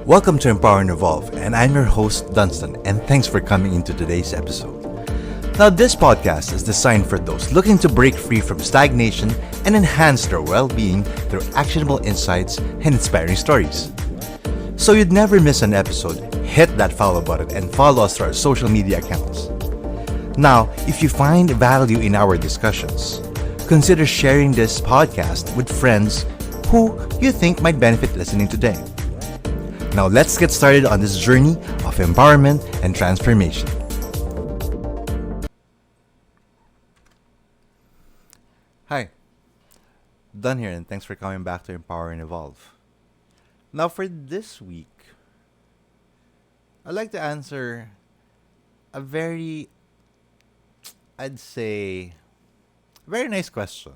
Welcome to Empower and Evolve, and I'm your host, Dunstan, and thanks for coming into today's episode. Now, this podcast is designed for those looking to break free from stagnation and enhance their well-being through actionable insights and inspiring stories. So you'd never miss an episode, hit that follow button and follow us through our social media accounts. Now, if you find value in our discussions, consider sharing this podcast with friends who you think might benefit listening today. Now let's get started on this journey of empowerment and transformation. Hi, Dun here, and thanks for coming back to Empower and Evolve. Now for this week, I'd like to answer a very nice question.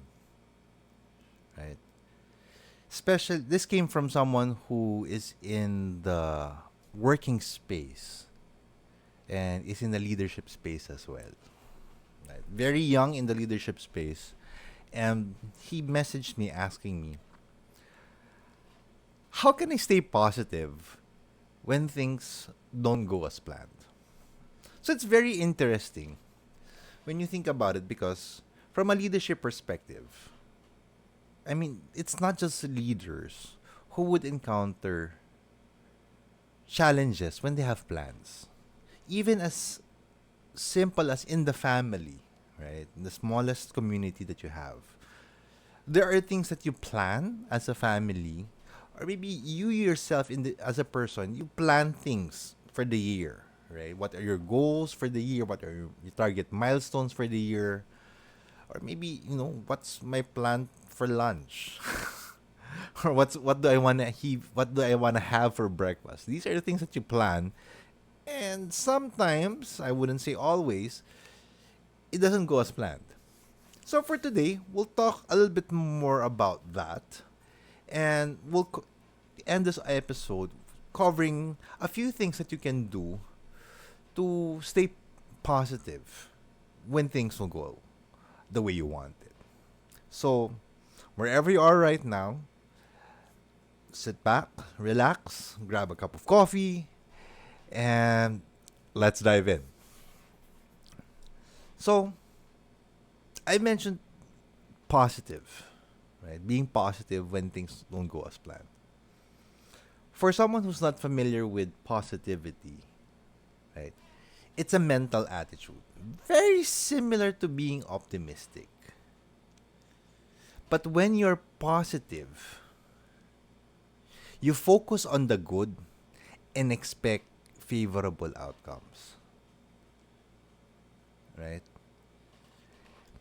Right? This came from someone who is in the working space and is in the leadership space as well. Right? Very young in the leadership space. And he messaged me asking me, how can I stay positive when things don't go as planned? So it's very interesting when you think about it, because from a leadership perspective, I mean, it's not just leaders who would encounter challenges when they have plans. Even as simple as in the family, right? In the smallest community that you have. There are things that you plan as a family, or maybe you yourself as a person, you plan things for the year, right? What are your goals for the year? What are your target milestones for the year? Or maybe, what's my plan for lunch? Or what do I want to have for breakfast? These are the things that you plan. And sometimes, I wouldn't say always, it doesn't go as planned. So for today, we'll talk a little bit more about that. And we'll end this episode covering a few things that you can do to stay positive when things don't go the way you want it. So, wherever you are right now, sit back, relax, grab a cup of coffee, and let's dive in. So, I mentioned positive, right? Being positive when things don't go as planned. For someone who's not familiar with positivity, right? It's a mental attitude, very similar to being optimistic. But when you're positive, you focus on the good and expect favorable outcomes. Right?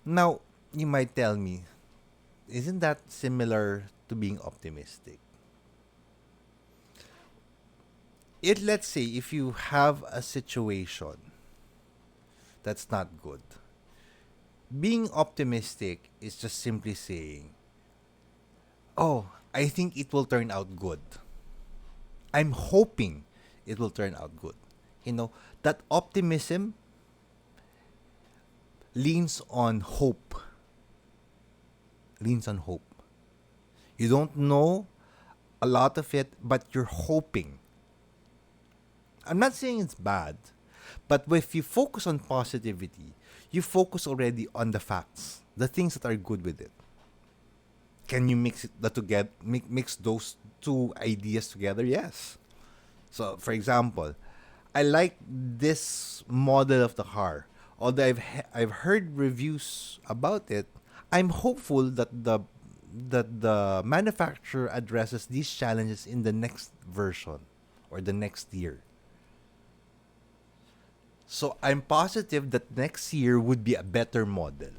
Now, you might tell me, isn't that similar to being optimistic? Let's say if you have a situation that's not good, being optimistic is just simply saying, oh, I think it will turn out good. I'm hoping it will turn out good. That optimism leans on hope. You don't know a lot of it, but you're hoping. I'm not saying it's bad, but if you focus on positivity, you focus already on the facts, the things that are good with it. Can you mix those two ideas together? Yes. So, for example, I like this model of the car. Although I've heard reviews about it, I'm hopeful that the manufacturer addresses these challenges in the next version or the next year. So I'm positive that next year would be a better model.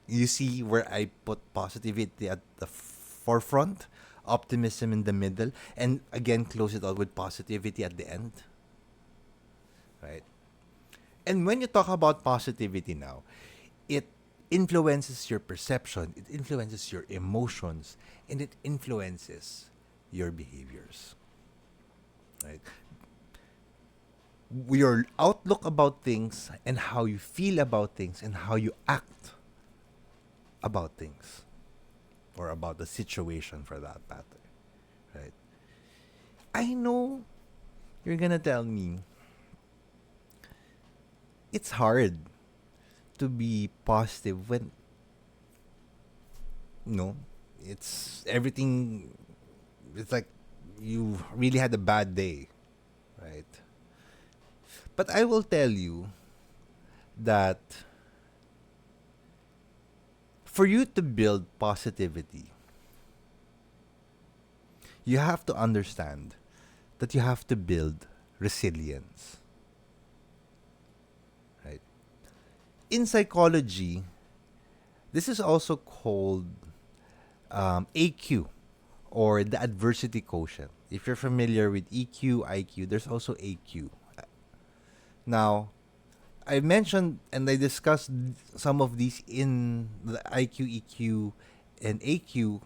You see where I put positivity at the forefront, optimism in the middle, and again close it out with positivity at the end. Right? And when you talk about positivity now, it influences your perception, it influences your emotions, and it influences your behaviors. Right? Your outlook about things and how you feel about things and how you act about things or about the situation for that matter, right? I know you're gonna tell me it's hard to be positive when no, it's everything. It's like you really had a bad day, right? But I will tell you that for you to build positivity, you have to understand that you have to build resilience, right? In psychology, this is also called AQ, or the adversity quotient. If you're familiar with EQ, IQ, there's also AQ. Now, I mentioned and I discussed some of these in the IQ, EQ, and AQ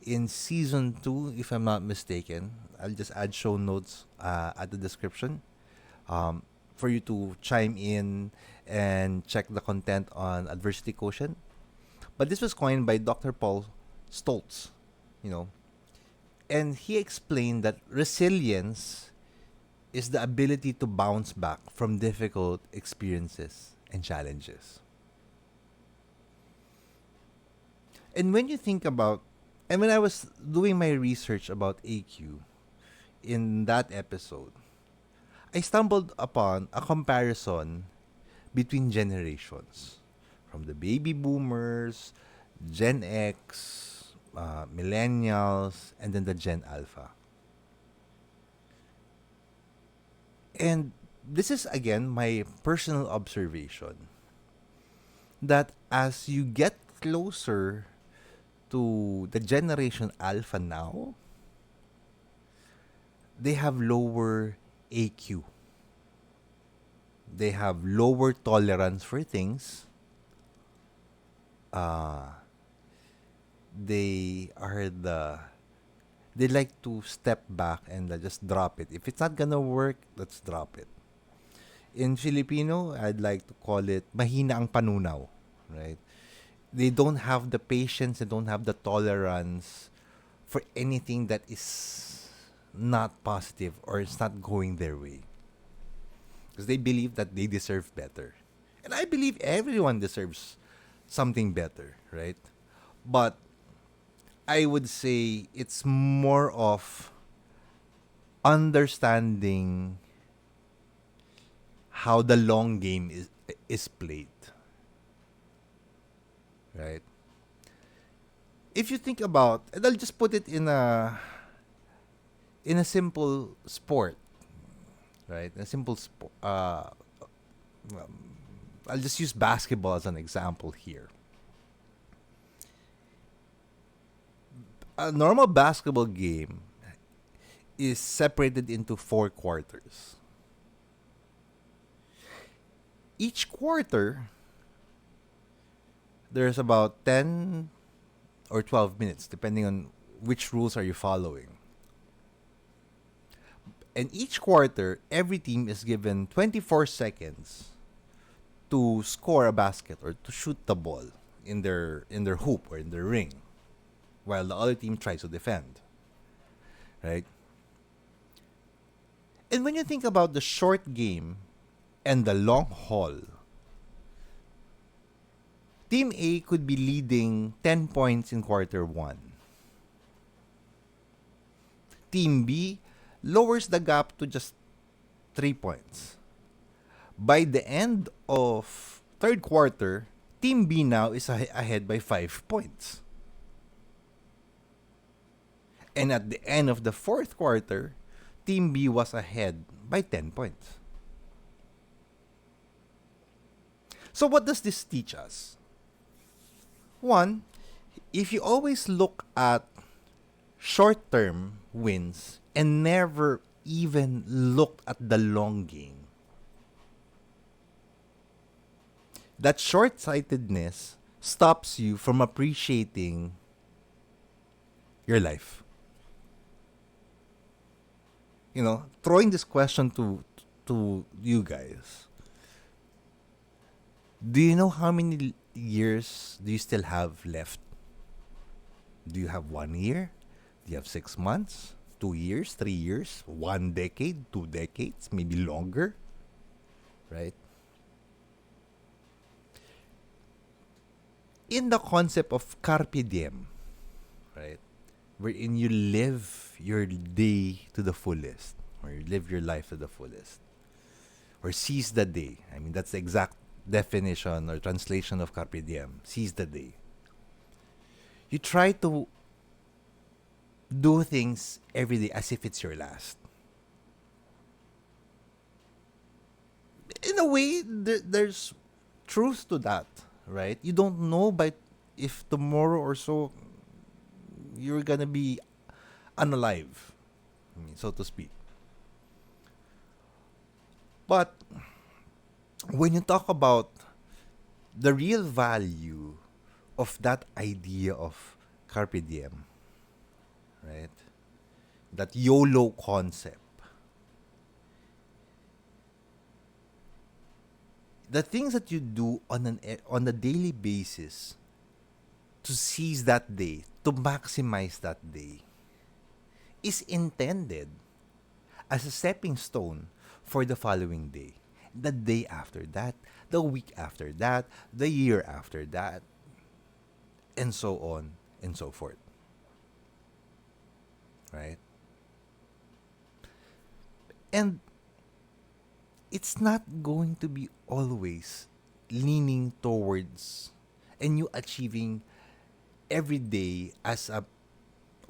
in season 2, if I'm not mistaken. I'll just add show notes at the description for you to chime in and check the content on adversity quotient. But this was coined by Dr. Paul Stoltz, you know, and he explained that resilience is the ability to bounce back from difficult experiences and challenges. And when you think about, and when I was doing my research about AQ in that episode, I stumbled upon a comparison between generations from the baby boomers, Gen X, millennials, and then the Gen Alpha. And this is again my personal observation that as you get closer to the generation Alpha now, they have lower AQ. They have lower tolerance for things. Uh, they are they like to step back and just drop it. If it's not gonna work, let's drop it. In Filipino, I'd like to call it mahina ang panunaw, right? They don't have the patience, they don't have the tolerance for anything that is not positive or it's not going their way. Because they believe that they deserve better. And I believe everyone deserves something better, right? But I would say it's more of understanding how the long game is played, right? If you think about, and I'll just put it in a simple sport, right? A simple sport. I'll just use basketball as an example here. A normal basketball game is separated into 4 quarters. Each quarter, there's about 10 or 12 minutes, depending on which rules are you following. And each quarter, every team is given 24 seconds to score a basket or to shoot the ball in their hoop or in their ring, while the other team tries to defend. Right? And when you think about the short game and the long haul, Team A could be leading 10 points in quarter 1. Team B lowers the gap to just 3 points. By the end of third quarter, Team B now is ahead by 5 points. And at the end of the fourth quarter, Team B was ahead by 10 points. So what does this teach us? One, if you always look at short-term wins and never even look at the long game, that short-sightedness stops you from appreciating your life. You know, throwing this question to you guys. Do you know how many years do you still have left? Do you have 1 year? Do you have 6 months? 2 years, 3 years, 1 decade, 2 decades, maybe longer, right? In the concept of carpe diem, right? Wherein you live your day to the fullest, or you live your life to the fullest, or seize the day. I mean, that's the exact definition or translation of carpe diem. Seize the day. You try to do things every day as if it's your last. In a way, there's truth to that, right? You don't know by if tomorrow or so you're gonna be unalive, I mean, so to speak. But when you talk about the real value of that idea of carpe diem, right? That YOLO concept. The things that you do on a daily basis to seize that day, to maximize that day, is intended as a stepping stone for the following day, the day after that, the week after that, the year after that, and so on and so forth. Right? And it's not going to be always leaning towards and you achieving every day as a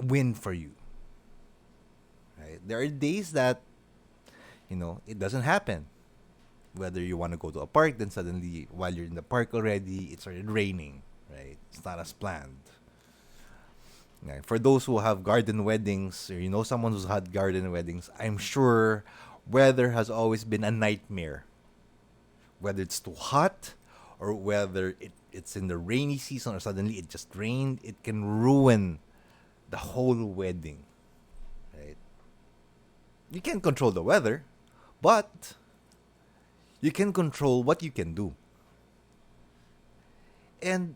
win for you. Right? There are days that, it doesn't happen. Whether you want to go to a park, then suddenly, while you're in the park already, it started raining. Right? It's not as planned. Yeah, for those who have garden weddings, or someone who's had garden weddings, I'm sure weather has always been a nightmare. Whether it's too hot or whether it's in the rainy season or suddenly it just rained, it can ruin the whole wedding. Right? You can't control the weather, but you can control what you can do. And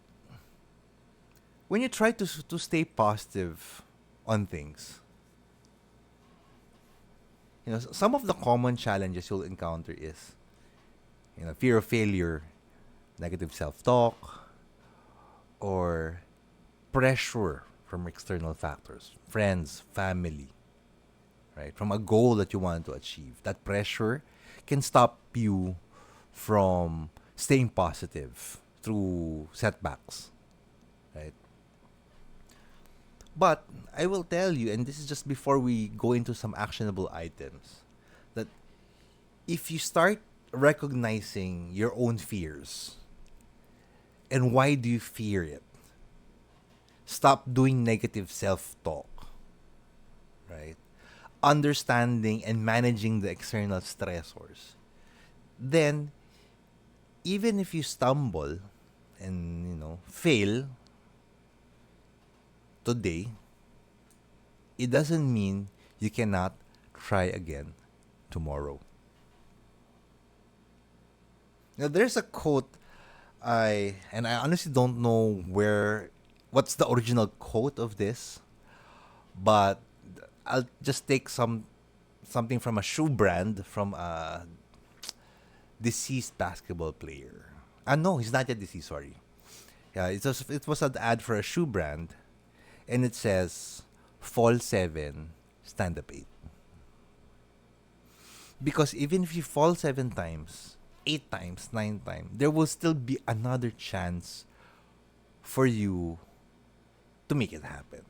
when you try to stay positive on things, some of the common challenges you'll encounter is, fear of failure, negative self-talk, or pressure from external factors, friends, family, right? From a goal that you want to achieve. That pressure can stop you from staying positive through setbacks, right? But I will tell you, and this is just before we go into some actionable items, that if you start recognizing your own fears and why do you fear it, stop doing negative self-talk, right? Understanding and managing the external stressors, then even if you stumble and fail today, it doesn't mean you cannot try again tomorrow. Now there's a quote I honestly don't know what's the original quote of this, but I'll just take something from a shoe brand from a deceased basketball player. No, he's not yet deceased, sorry. Yeah, it was an ad for a shoe brand, and it says, fall 7, stand up 8. Because even if you fall 7 times, 8 times, 9 times, there will still be another chance for you to make it happen.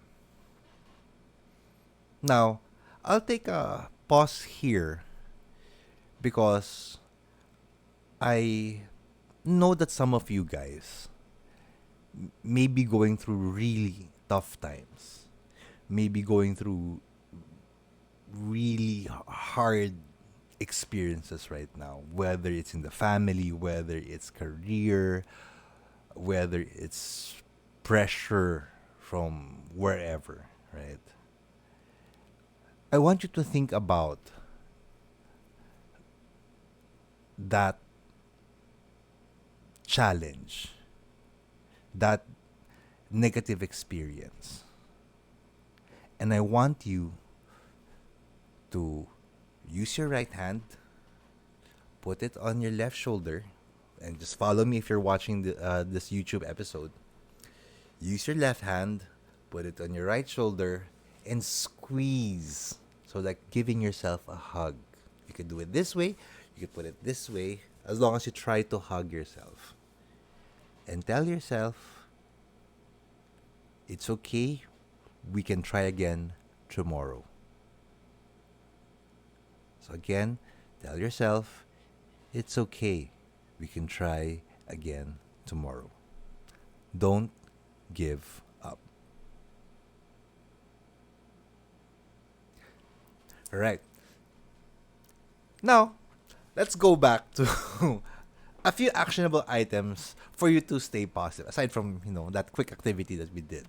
Now, I'll take a pause here because I know that some of you guys may be going through really tough times, may be going through really hard experiences right now, whether it's in the family, whether it's career, whether it's pressure from wherever, right? I want you to think about that challenge, that negative experience. And I want you to use your right hand, put it on your left shoulder, and just follow me if you're watching this YouTube episode. Use your left hand, put it on your right shoulder, and squeeze. So, like giving yourself a hug. You could do it this way, you could put it this way, as long as you try to hug yourself. And tell yourself, it's okay, we can try again tomorrow. So, again, tell yourself, it's okay, we can try again tomorrow. Don't give up. All right. Now, let's go back to a few actionable items for you to stay positive, aside from, that quick activity that we did.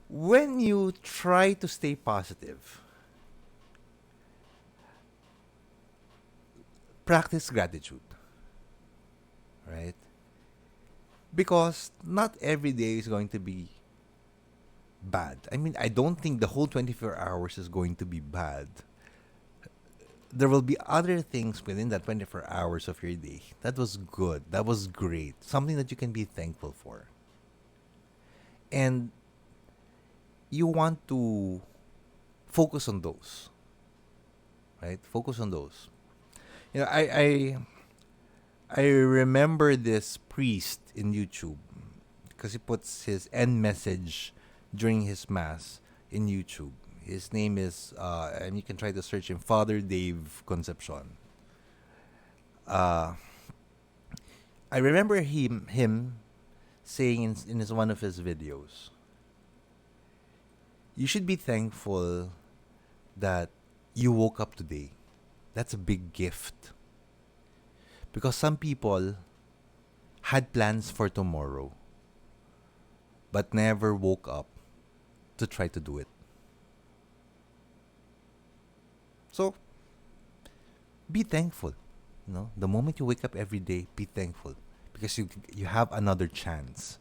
When you try to stay positive, practice gratitude, right? Because not every day is going to be bad. I mean, I don't think the whole 24 hours is going to be bad. There will be other things within that 24 hours of your day that was good, that was great, something that you can be thankful for. And you want to focus on those, right? Focus on those. I remember this priest in YouTube because he puts his end message during his mass in YouTube. His name is, and you can try to search him, Father Dave Concepcion. I remember him saying in one of his videos, you should be thankful that you woke up today. That's a big gift. Because some people had plans for tomorrow, but never woke up to try to do it. So, be thankful. The moment you wake up every day, be thankful because you have another chance.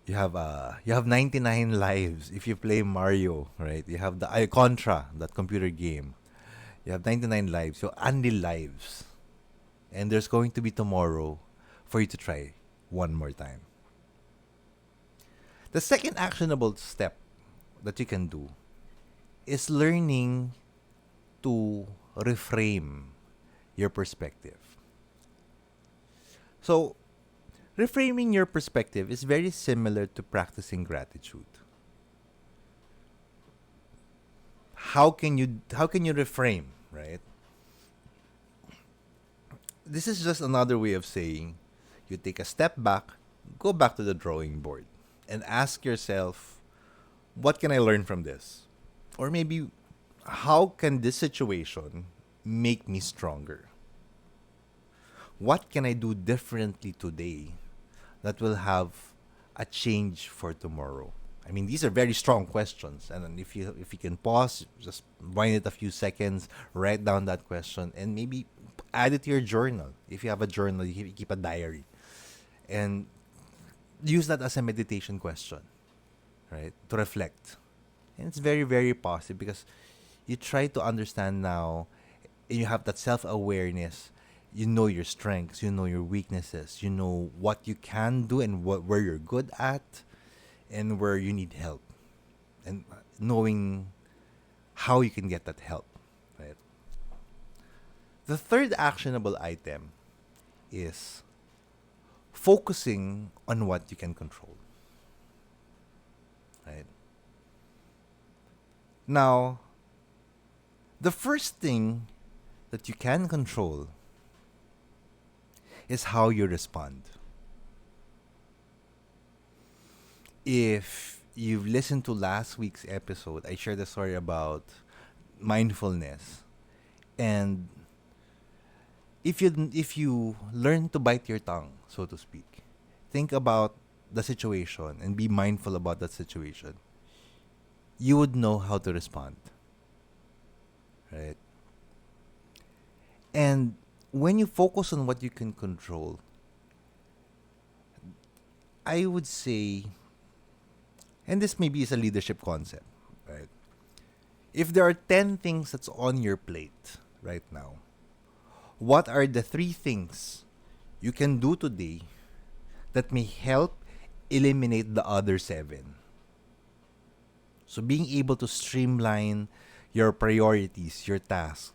You have 99 lives if you play Mario, right? You have the Contra, that computer game. You have 99 lives, so only lives. And there's going to be tomorrow for you to try one more time. The second actionable step that you can do is learning to reframe your perspective. So, reframing your perspective is very similar to practicing gratitude. How can you reframe, right? This is just another way of saying you take a step back, go back to the drawing board, and ask yourself, what can I learn from this? Or maybe, how can this situation make me stronger? What can I do differently today that will have a change for tomorrow? I mean, these are very strong questions, and then if you can pause, just wind it a few seconds, write down that question, and maybe add it to your journal. If you have a journal, you keep a diary, and use that as a meditation question, right? To reflect, and it's very, very positive because you try to understand now, and you have that self-awareness. You know your strengths, you know your weaknesses, you know what you can do and where you're good at, and where you need help, and knowing how you can get that help, right? The third actionable item is focusing on what you can control, right? Now, the first thing that you can control is how you respond. If you've listened to last week's episode, I shared a story about mindfulness. And if you learn to bite your tongue, so to speak, think about the situation and be mindful about that situation, you would know how to respond. Right? And when you focus on what you can control, I would say, and this maybe is a leadership concept, right? If there are 10 things that's on your plate right now, what are the 3 things you can do today that may help eliminate the other 7? So being able to streamline your priorities, your tasks,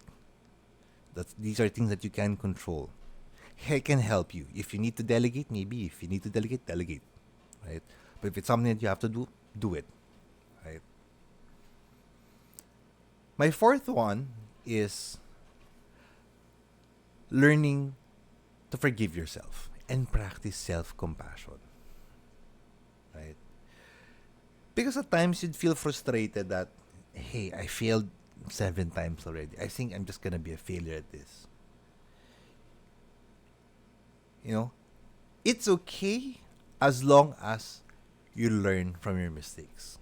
these are things that you can control. It can help you. If you need to delegate, maybe. If you need to delegate, delegate. Right? But if it's something that you have to do, do it. Right? My fourth one is learning to forgive yourself and practice self-compassion. Right? Because at times you'd feel frustrated that, hey, I failed 7 times already. I think I'm just gonna be a failure at this. You know, it's okay as long as you learn from your mistakes.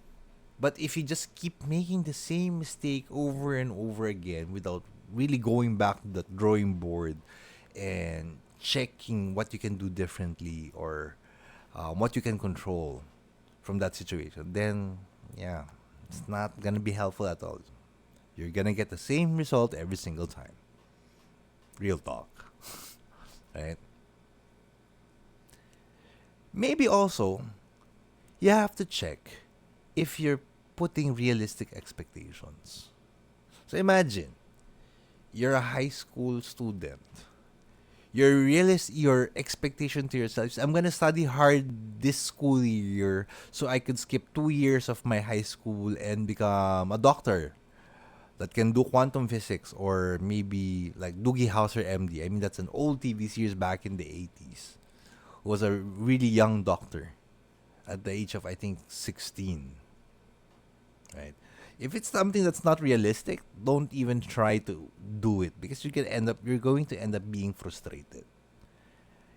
But if you just keep making the same mistake over and over again without really going back to the drawing board and checking what you can do differently or what you can control from that situation, then yeah, it's not gonna be helpful at all. You're gonna get the same result every single time. Real talk, right? Maybe also you have to check if you're putting realistic expectations. So imagine you're a high school student. Your expectation to yourself is, I'm gonna study hard this school year so I could skip 2 years of my high school and become a doctor that can do quantum physics, or maybe like Doogie Howser MD. I mean, that's an old TV series back in the 80s. Who was a really young doctor at the age of, I think, 16. Right? If it's something that's not realistic, don't even try to do it, because you're going to end up being frustrated.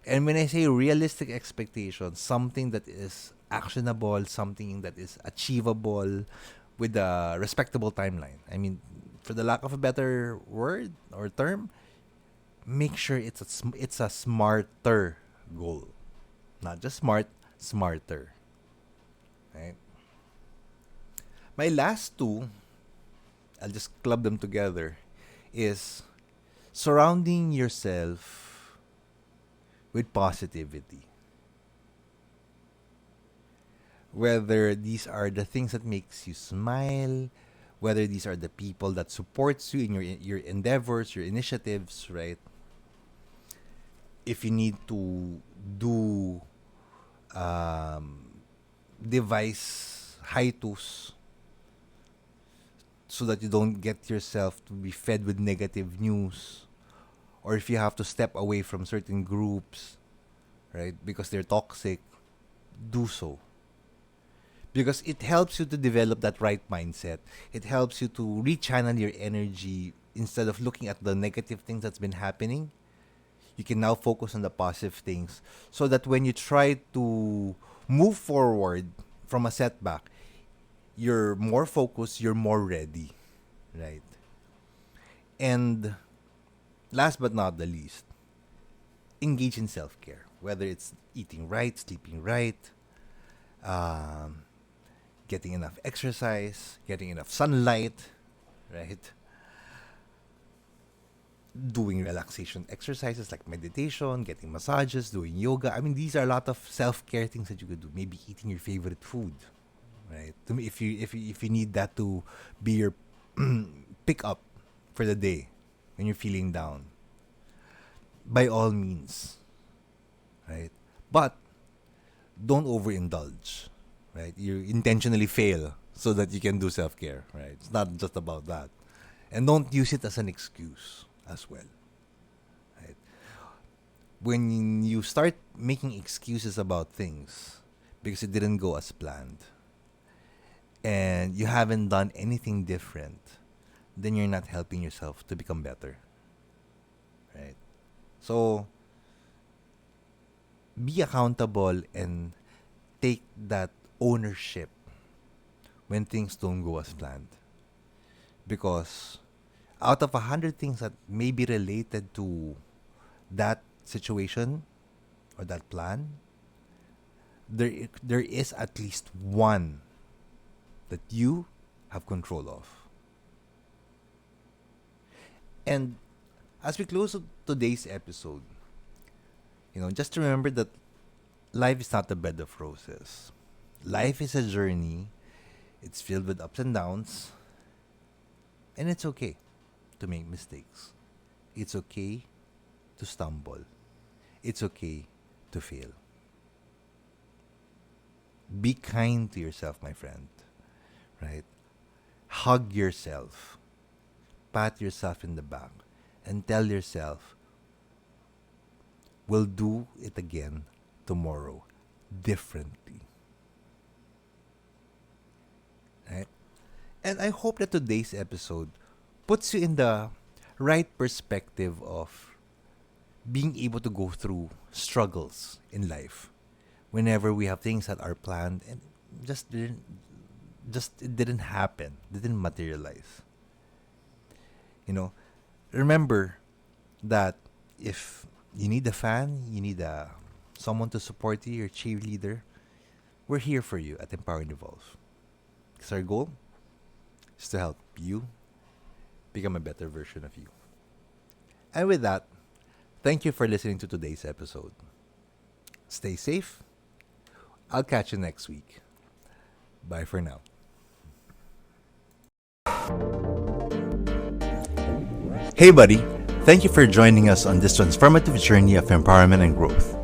And when I say realistic expectations, something that is actionable, something that is achievable with a respectable timeline. I mean, for the lack of a better word or term, make sure it's a smarter goal. Not just smart, smarter. Right? My last two, I'll just club them together, is surrounding yourself with positivity. Whether these are the things that makes you smile, whether these are the people that supports you in your endeavors, your initiatives, right? If you need to do device hiatus so that you don't get yourself to be fed with negative news, or if you have to step away from certain groups, right, because they're toxic, do so. Because it helps you to develop that right mindset. It helps you to rechannel your energy. Instead of looking at the negative things that's been happening, you can now focus on the positive things, so that when you try to move forward from a setback, you're more focused, you're more ready, right? And last but not the least, engage in self-care, whether it's eating right, sleeping right, um, getting enough exercise, getting enough sunlight, right? Doing relaxation exercises like meditation, getting massages, doing yoga. I mean, these are a lot of self-care things that you could do. Maybe eating your favorite food, right? To me, if you need that to be your pick up for the day when you're feeling down, by all means, right? But don't overindulge, right? You intentionally fail so that you can do self-care, right? It's not just about that. And don't use it as an excuse as well, right? When you start making excuses about things because it didn't go as planned and you haven't done anything different, then you're not helping yourself to become better, right? So be accountable and take that ownership when things don't go as planned. Because out of 100 things that may be related to that situation or that plan, there is at least one that you have control of. And as we close today's episode, just remember that life is not a bed of roses. Life is a journey. It's filled with ups and downs. And it's okay to make mistakes. It's okay to stumble. It's okay to fail. Be kind to yourself, my friend. Right? Hug yourself. Pat yourself in the back. And tell yourself, we'll do it again tomorrow differently. Right? And I hope that today's episode puts you in the right perspective of being able to go through struggles in life whenever we have things that are planned and it didn't happen, didn't materialize. Remember that if you need a fan, you need someone to support you, your cheerleader, we're here for you at Empower and Evolve. Because our goal is to help you become a better version of you. And with that, thank you for listening to today's episode. Stay safe. I'll catch you next week. Bye for now. Hey buddy, thank you for joining us on this transformative journey of empowerment and growth.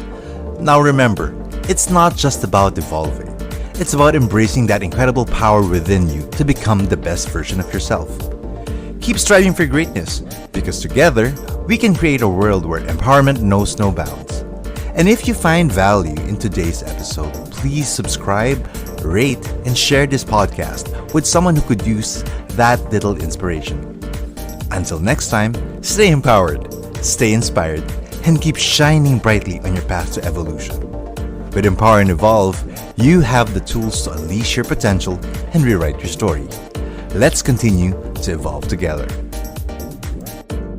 Now remember, it's not just about evolving. It's about embracing that incredible power within you to become the best version of yourself. Keep striving for greatness, because together, we can create a world where empowerment knows no bounds. And if you find value in today's episode, please subscribe, rate, and share this podcast with someone who could use that little inspiration. Until next time, stay empowered, stay inspired, and keep shining brightly on your path to evolution. With Empower and Evolve, you have the tools to unleash your potential and rewrite your story. Let's continue to evolve together.